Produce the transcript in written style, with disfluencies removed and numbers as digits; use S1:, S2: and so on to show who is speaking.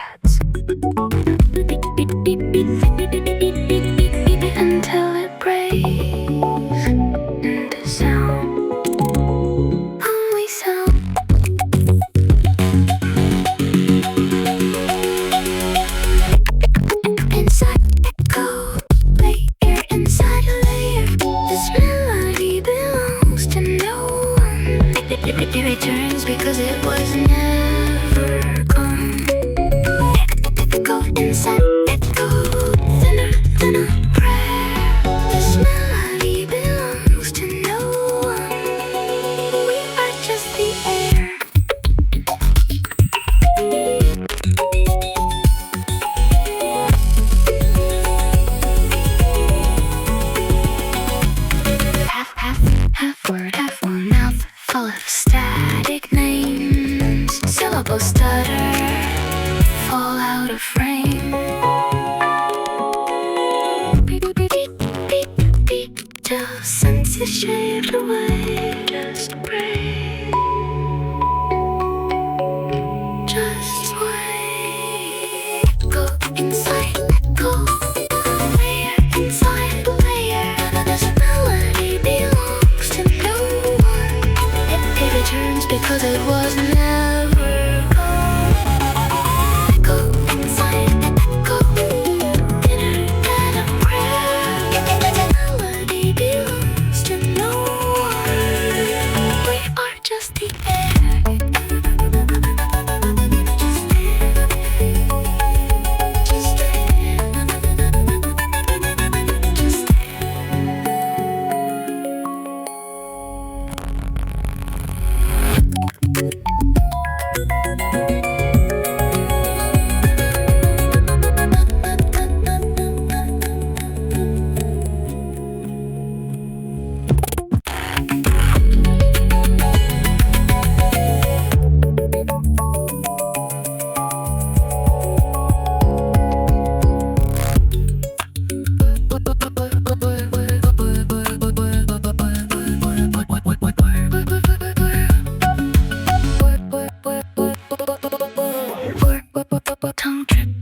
S1: cats. Until it breaks into sound, only sound. Inside echo, layer inside a layer. This melody belongs to no one. It returns because it was never gone. Echo inside echo, thinner than a prayer. This melody belongs to no one. We are just the air. Half word, half one mouth full of static names. Syllables stutter, fall out of frame. Beep, beep, beep, beep, till senses shaved away. Just breathe. Just wait. Go inside, go. Layer inside layer. This melody belongs to no one. It returns because it was never gone. Go inside, go. Thinner than a prayer. This melody belongs to no one. We are just the air. Just tongue trip.